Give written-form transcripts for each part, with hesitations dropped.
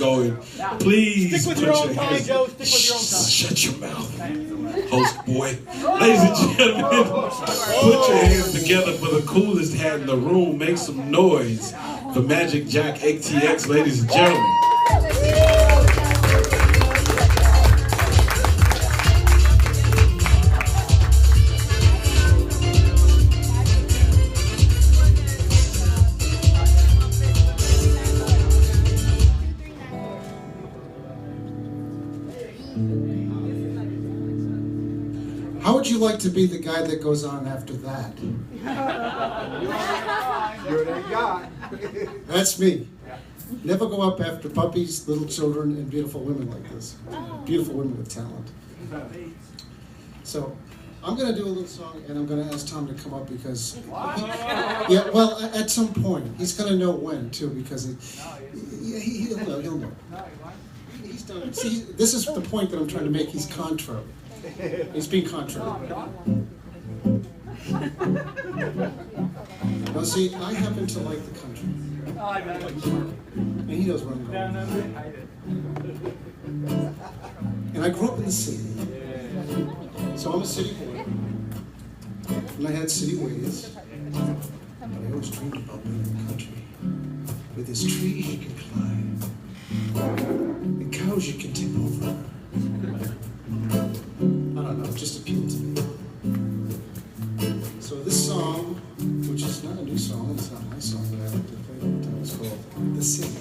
going. Please stick with your own time, Joe. Stick with your own time. Shut your mouth, host boy. Ladies and gentlemen, put your hands together for the coolest hat in the room. Make some noise for magicjackatx, ladies and gentlemen. How would you like to be the guy that goes on after that? You're that guy. That's me. Never go up after puppies, little children, and beautiful women like this. Beautiful women with talent. So, I'm going to do a little song, and I'm going to ask Thom to come up because... Yeah, well, at some point. He's going to know when, too, because he'll know. He's done. See, this is the point that I'm trying to make. He's contrary. He's being contrary. Now see, I happen to like the country. And he knows where I'm going. And I grew up in the city. So I'm a city boy. And I had city ways. But I always dreamed about being in the country. With this trees you can climb. And cows you can tip over. I don't know, it just appealed to me. So this song, which is not a new song, it's not my song, but I like to play all the time, it's called The City.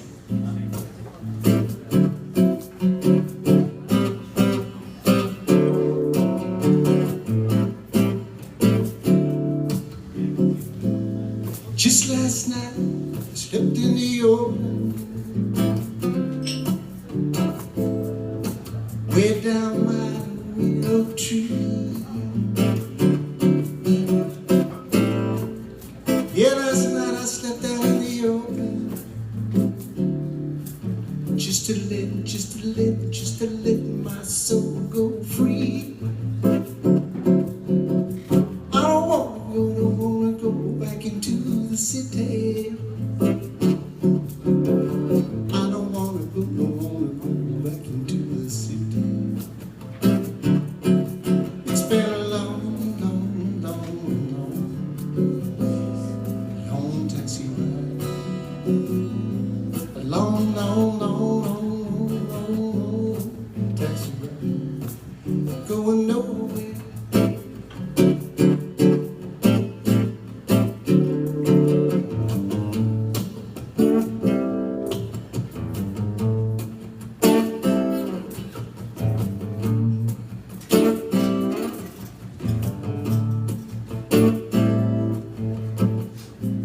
Just last night, I slept in the open, way down my willow tree. Yeah, last night I slept out in the open, just to let my soul go free. I don't wanna go back into the city. I don't wanna go back into the city. It's been a long taxi ride. A long taxi ride. Going nowhere.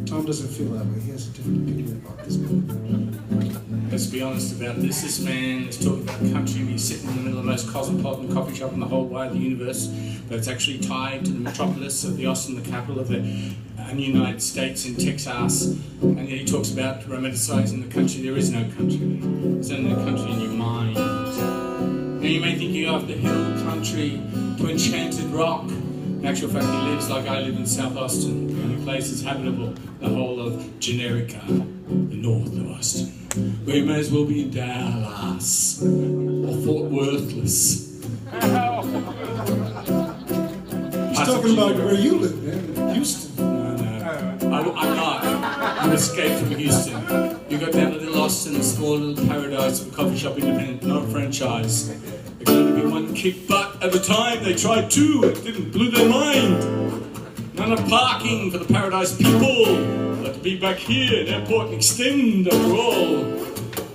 Thom doesn't feel that way. He has a different opinion about this man. Let's be honest about this. This man is talking about country. He's sitting in the middle of the most cosmopolitan coffee shop in the whole wide universe, but it's actually tied to the metropolis of the Austin, the capital of the United States in Texas. And he talks about romanticizing the country. There is no country. There's only a country in your mind. Now you may think you go up the hill country to enchanted rock. In actual fact, he lives like I live in South Austin. The only place that's habitable, the whole of Generica, the north of Austin. Where you may as well be in Dallas or Fort Worthless. He's talking about where you live, man, Houston. No, I'm not. I'm escaped from Houston. You got down to Little Austin, a small little paradise of a coffee shop independent, not a franchise. There could only be one kick butt at a time. They tried two, it didn't, blew their mind. None of parking for the paradise people. But to be back here in Airport and Extend after all.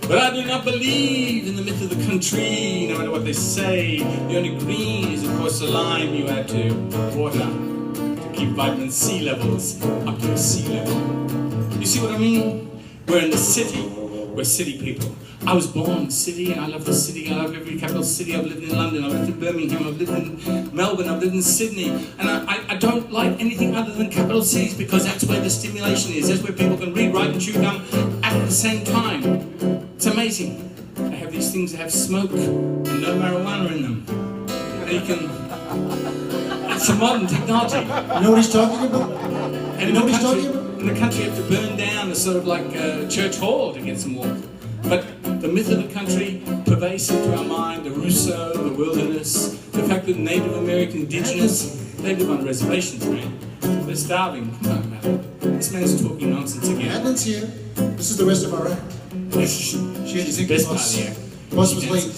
But I do not believe in the myth of the country, no matter what they say. The only green is, of course, the lime you add to water to keep vitamin C levels up to the sea level. You see what I mean? We're in the city. We're city people. I was born in the city, and I love the city. I love every capital city. I've lived in London, I've lived in Birmingham, I've lived in Melbourne, I've lived in Sydney. And I don't like anything other than capital cities because that's where the stimulation is. That's where people can read, write, and chew gum at the same time. It's amazing. They have these things that have smoke and no marijuana in them. And you can... It's a modern technology. You know what he's talking about? And in the country you have to burn down a sort of like church hall to get some water. But The myth of the country, pervasive to our mind, the Rousseau, the wilderness, the fact that Native American indigenous, they live on reservations, man. They're starving. Come on, man. This man's talking nonsense again. Madeleine's here. This is the rest of our act. She had to think Best the part of the act. bus was late.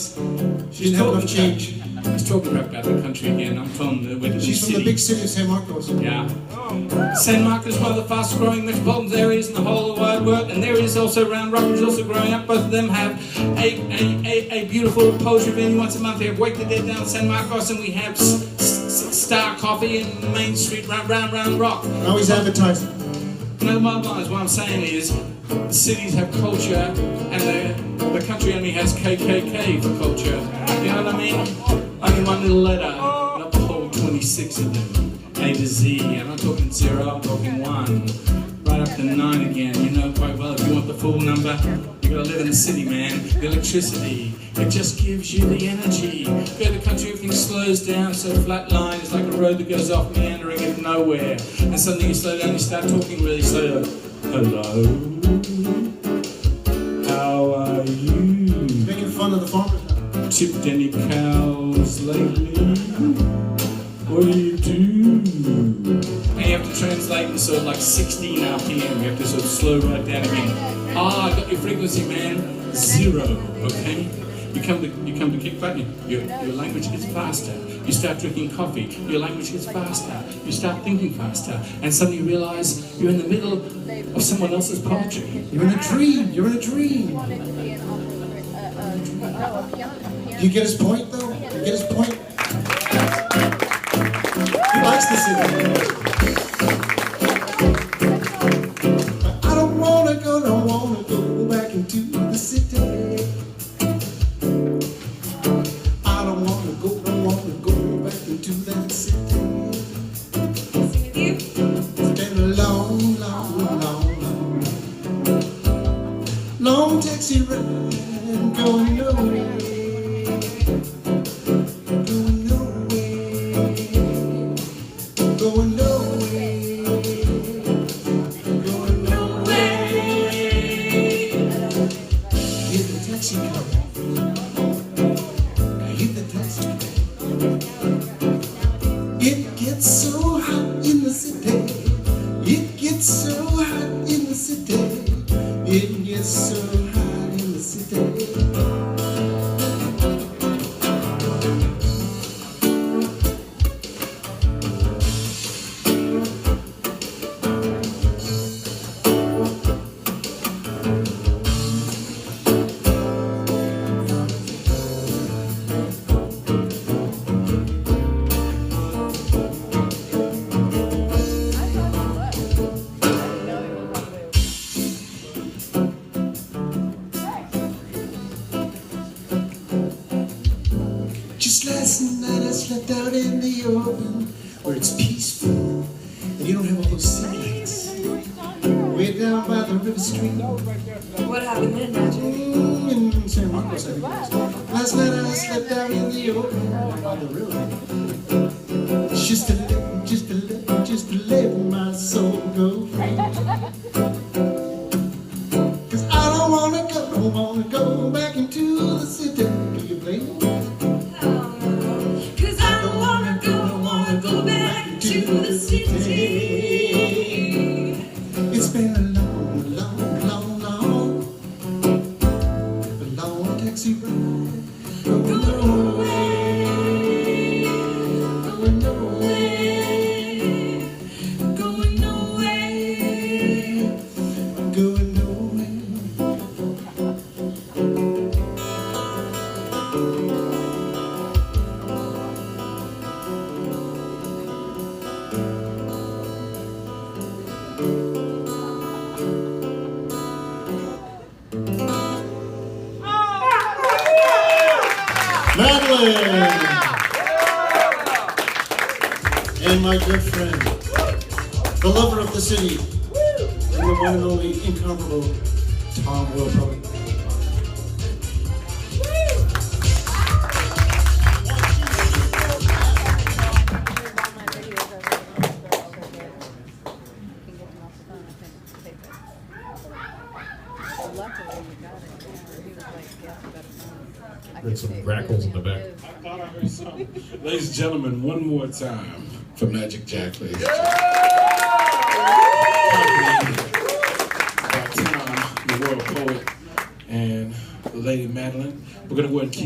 She didn't have enough change. He's talking about the country again. I'm from the She's from the big city of San Marcos. Yeah. San Marcos is one of the fastest growing metropolitan areas in the whole of the wide world, and there is also Round Rock, which is also growing up. Both of them have a beautiful poetry venue once a month. They have Wake the Dead down in San Marcos, and we have Star Coffee in Main Street, Round Rock. Now he's advertising. No, my lines, what I'm saying is, the cities have culture, and the country only has KKK for culture. You know what I mean? Only one little letter, not the whole 26 of them. A to Z. I'm not talking 0, I'm talking 1. Right up to 9 again. You know quite well, if you want the full number, you gotta live in the city, man. The electricity, it just gives you the energy. Go to the country, everything slows down, so flat line. It's like a road that goes off meandering into nowhere. And suddenly you slow down, you start talking really slow. Hello? How are you? Making fun of the farmers now. Tipped any cows lately? What do you do? And you have to translate in sort of like 16 RPM. You have to sort of slow right down again. I got your frequency, man. 0, okay? You come to kick button, your language gets faster. You start drinking coffee, your language gets faster. You start thinking faster, and suddenly you realize you're in the middle of someone else's poetry. You're in a dream. You're in a dream. You get his point, though? You get his point? He likes the city. But I don't wanna go back into the city. I don't wanna go back into that city. It's been a long taxi ride going nowhere. What happened then, Magic? In San Marcos, I think it was. Last night I slept out in the open on the river. Just to let my soul go free. 'Cause I don't wanna go back into the city. Do you play? 'Cause I don't wanna go back to the city. It's been a long taxi ride. Going nowhere. Going nowhere. Going nowhere. Going nowhere. Madeleine! And my good friend, the lover of the city, and the one and only incomparable Thom will probably. Luckily, you got it. He was like, There's some grackles in the back. I thought I heard something. Ladies and gentlemen, one more time for Magic Jack, ladies and gentlemen. By Thom, the world poet, and the lady Madeleine. We're going to go ahead and keep